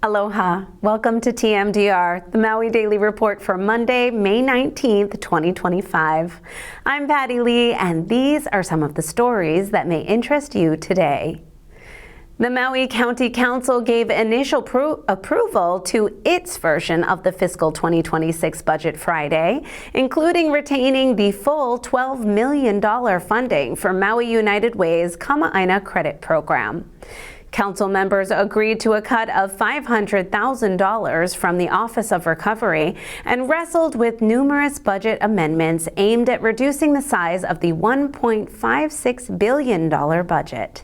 Aloha. Welcome to TMDR, the Maui Daily Report for Monday, May 19th, 2025. I'm Patty Lee, and these are some of the stories that may interest you today. The Maui County Council gave initial approval to its version of the fiscal 2026 budget Friday, including retaining the full $12 million funding for Maui United Way's Kama'aina Credit Program. Council members agreed to a cut of $500,000 from the Office of Recovery and wrestled with numerous budget amendments aimed at reducing the size of the $1.56 billion budget.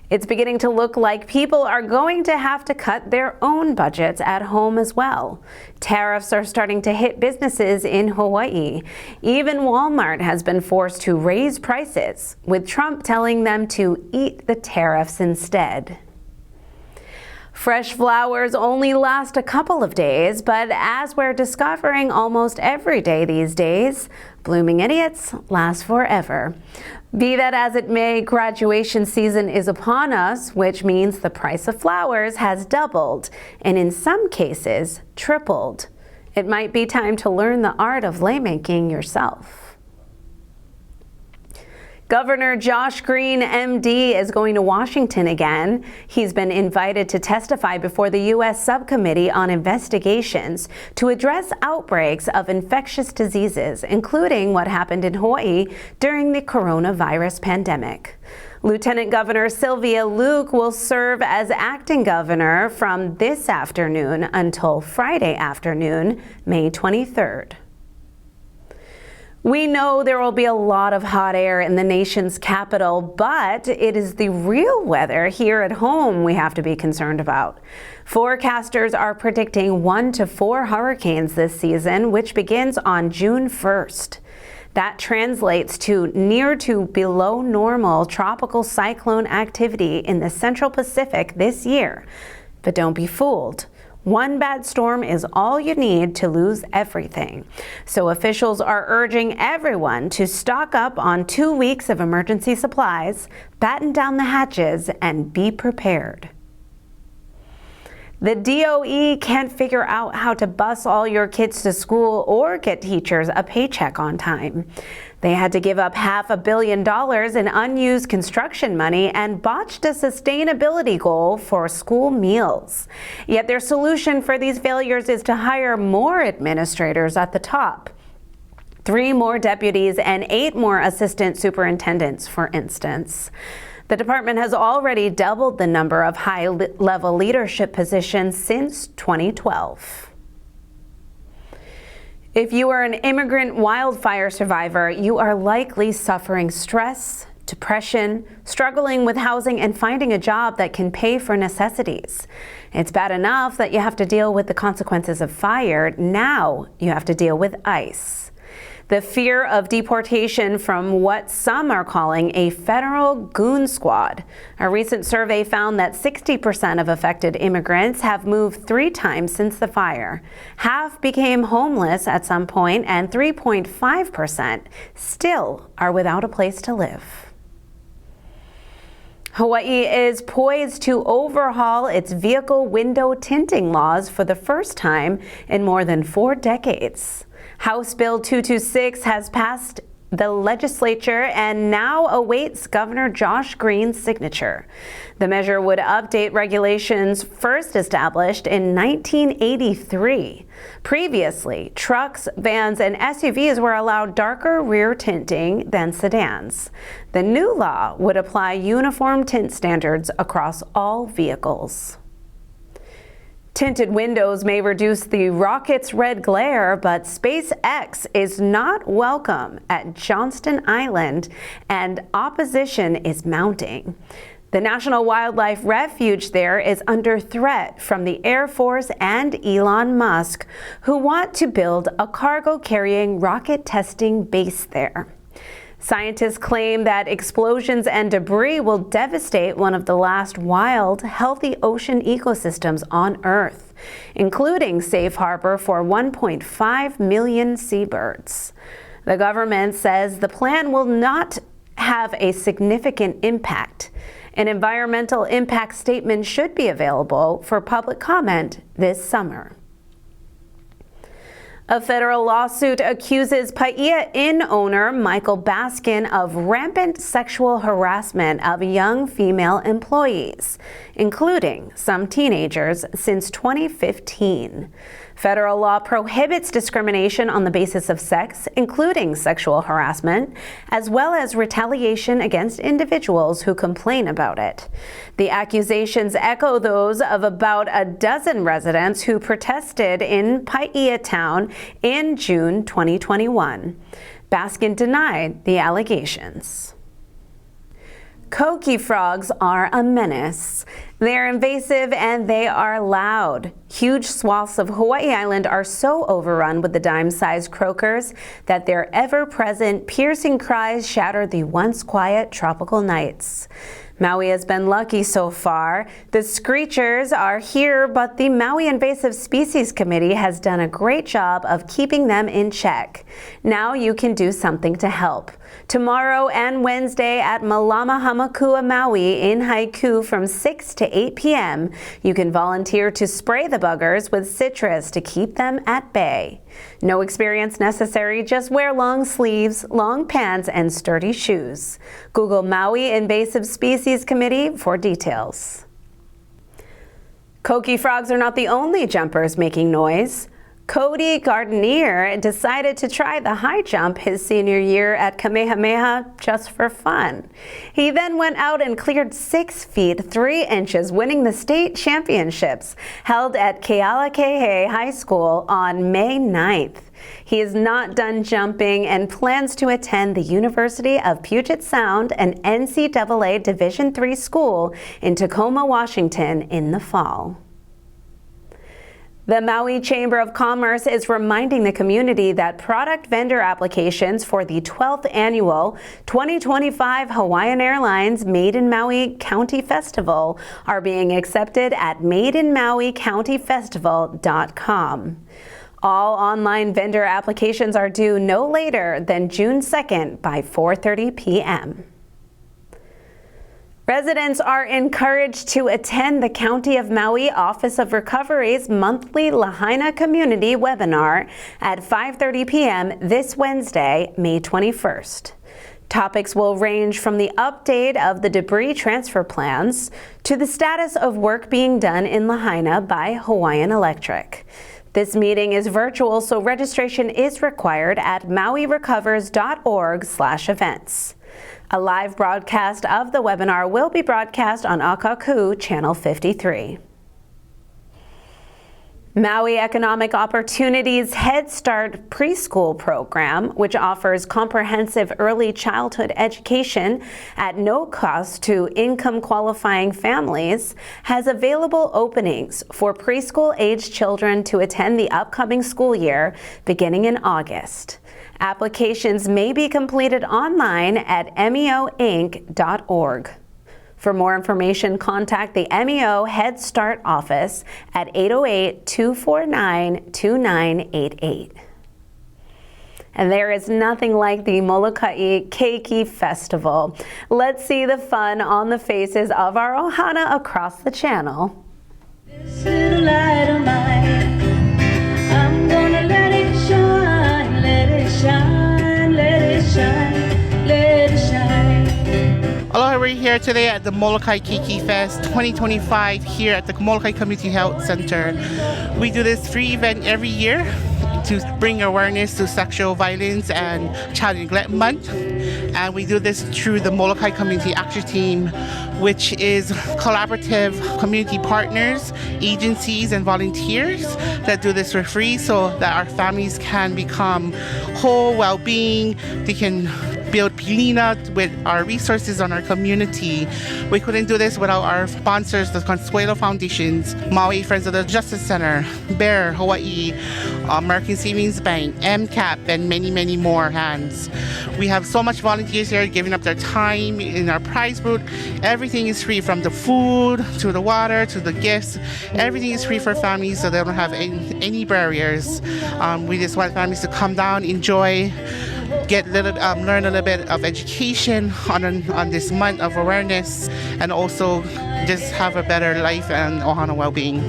It's beginning to look like people are going to have to cut their own budgets at home as well. Tariffs are starting to hit businesses in Hawaii. Even Walmart has been forced to raise prices, with Trump telling them to eat the tariffs instead. Fresh flowers only last a couple of days, but as we're discovering almost every day these days, blooming idiots last forever. Be that as it may, graduation season is upon us, which means the price of flowers has doubled, and in some cases, tripled. It might be time to learn the art of laymaking yourself. Governor Josh Green, MD, is going to Washington again. He's been invited to testify before the U.S. Subcommittee on Investigations to address outbreaks of infectious diseases, including what happened in Hawaii during the coronavirus pandemic. Lieutenant Governor Sylvia Luke will serve as acting governor from this afternoon until Friday afternoon, May 23rd. We know there will be a lot of hot air in the nation's capital, but it is the real weather here at home we have to be concerned about. Forecasters are predicting 1 to 4 hurricanes this season, which begins on June 1st. That translates to near to below normal tropical cyclone activity in the Central Pacific this year. But don't be fooled. One bad storm is all you need to lose everything. So officials are urging everyone to stock up on 2 weeks of emergency supplies, batten down the hatches, and be prepared. The DOE can't figure out how to bus all your kids to school or get teachers a paycheck on time. They had to give up $500 million in unused construction money and botched a sustainability goal for school meals. Yet their solution for these failures is to hire more administrators at the top. 3 more deputies and 8 more assistant superintendents, for instance. The department has already doubled the number of high-level leadership positions since 2012. If you are an immigrant wildfire survivor, you are likely suffering stress, depression, struggling with housing, and finding a job that can pay for necessities. It's bad enough that you have to deal with the consequences of fire. Now you have to deal with ice. The fear of deportation from what some are calling a federal goon squad. A recent survey found that 60% of affected immigrants have moved 3 times since the fire. Half became homeless at some point, and 3.5% still are without a place to live. Hawaii is poised to overhaul its vehicle window tinting laws for the first time in more than 4 decades. House Bill 226 has passed the legislature and now awaits Governor Josh Green's signature. The measure would update regulations first established in 1983. Previously, trucks, vans, and SUVs were allowed darker rear tinting than sedans. The new law would apply uniform tint standards across all vehicles. Tinted windows may reduce the rocket's red glare, but SpaceX is not welcome at Johnston Island, and opposition is mounting. The National Wildlife Refuge there is under threat from the Air Force and Elon Musk, who want to build a cargo-carrying rocket testing base there. Scientists claim that explosions and debris will devastate one of the last wild, healthy ocean ecosystems on Earth, including safe harbor for 1.5 million seabirds. The government says the plan will not have a significant impact. An environmental impact statement should be available for public comment this summer. A federal lawsuit accuses Pāʻia Inn owner Michael Baskin of rampant sexual harassment of young female employees, including some teenagers, since 2015. Federal law prohibits discrimination on the basis of sex, including sexual harassment, as well as retaliation against individuals who complain about it. The accusations echo those of about a dozen residents who protested in Pāʻia town in June 2021. Baskin denied the allegations. Koki frogs are a menace. They're invasive and they are loud. Huge swaths of Hawaii Island are so overrun with the dime-sized croakers that their ever-present piercing cries shatter the once quiet tropical nights. Maui has been lucky so far. The screechers are here, but the Maui Invasive Species Committee has done a great job of keeping them in check. Now you can do something to help. Tomorrow and Wednesday at Malama Hamakua Maui in Haiku from 6 to 8 p.m., you can volunteer to spray the buggers with citrus to keep them at bay. No experience necessary, just wear long sleeves, long pants, and sturdy shoes. Google Maui Invasive Species Committee for details. Koki frogs are not the only jumpers making noise. Cody Gardenier decided to try the high jump his senior year at Kamehameha just for fun. He then went out and cleared 6 feet 3 inches, winning the state championships held at Kealakehe High School on May 9th. He is not done jumping and plans to attend the University of Puget Sound, an NCAA Division III school in Tacoma, Washington in the fall. The Maui Chamber of Commerce is reminding the community that product vendor applications for the 12th annual 2025 Hawaiian Airlines Made in Maui County Festival are being accepted at madeinmauicountyfestival.com. All online vendor applications are due no later than June 2nd by 4:30 p.m. Residents are encouraged to attend the County of Maui Office of Recovery's monthly Lahaina Community webinar at 5:30 p.m. this Wednesday, May 21st. Topics will range from the update of the debris transfer plans to the status of work being done in Lahaina by Hawaiian Electric. This meeting is virtual, so registration is required at mauirecovers.org/events. A live broadcast of the webinar will be broadcast on Akaku Channel 53. Maui Economic Opportunities Head Start preschool program, which offers comprehensive early childhood education at no cost to income-qualifying families, has available openings for preschool-aged children to attend the upcoming school year beginning in August. Applications may be completed online at meoinc.org. For more information, contact the MEO Head Start office at 808-249-2988. And there is nothing like the Molokai Keiki Festival. Let's see the fun on the faces of our ohana across the channel. This little light of mine, I'm gonna let it shine, let it shine, let it shine, let it shine. Aloha, we're here today at the Molokai Keiki Fest 2025 here at the Molokai Community Health Center. We do this free event every year to bring awareness to sexual violence and child neglect month. And we do this through the Molokai Community Action Team, which is collaborative community partners, agencies, and volunteers that do this for free so that our families can become whole, well-being. They can build pilina with our resources on our community. We couldn't do this without our sponsors, the Consuelo Foundations, Maui Friends of the Justice Center, Bear, Hawaii, American Savings Bank, MCAP, and many, many more hands. We have so much volunteers here giving up their time in our prize booth. Everything is free, from the food to the water to the gifts. Everything is free for families, so they don't have any barriers. We just want families to come down, enjoy learn a little bit of education on this month of awareness, and also just have a better life and ohana well-being.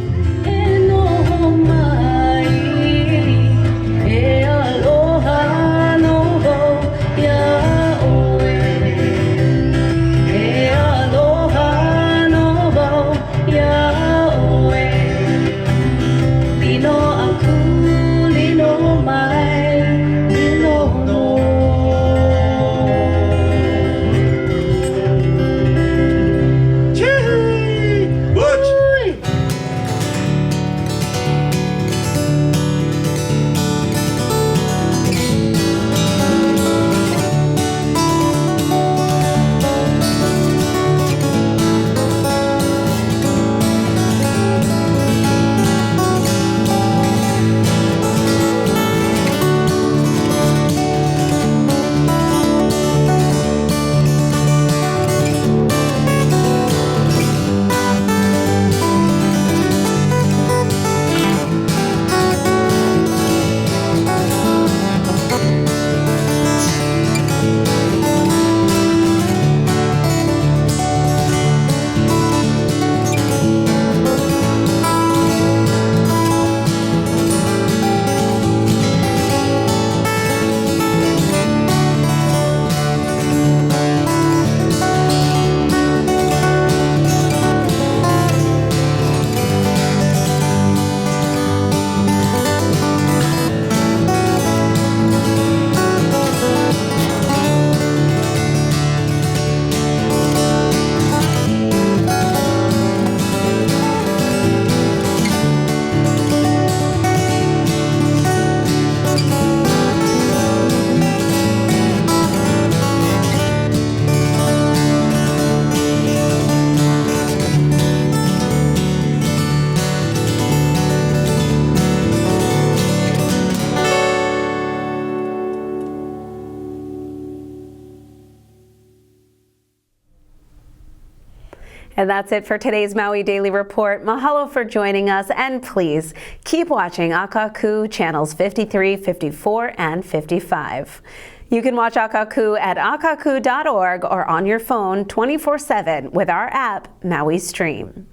And that's it for today's Maui Daily Report. Mahalo for joining us, and please keep watching Akaku channels 53, 54, and 55. You can watch Akaku at akaku.org or on your phone 24/7 with our app, Maui Stream.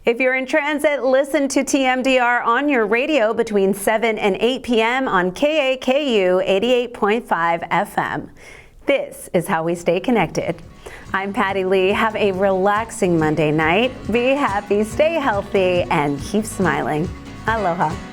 If you're in transit, listen to TMDR on your radio between 7 and 8 p.m. on KAKU 88.5 FM. This is how we stay connected. I'm Patty Lee. Have a relaxing Monday night. Be happy, stay healthy, and keep smiling. Aloha.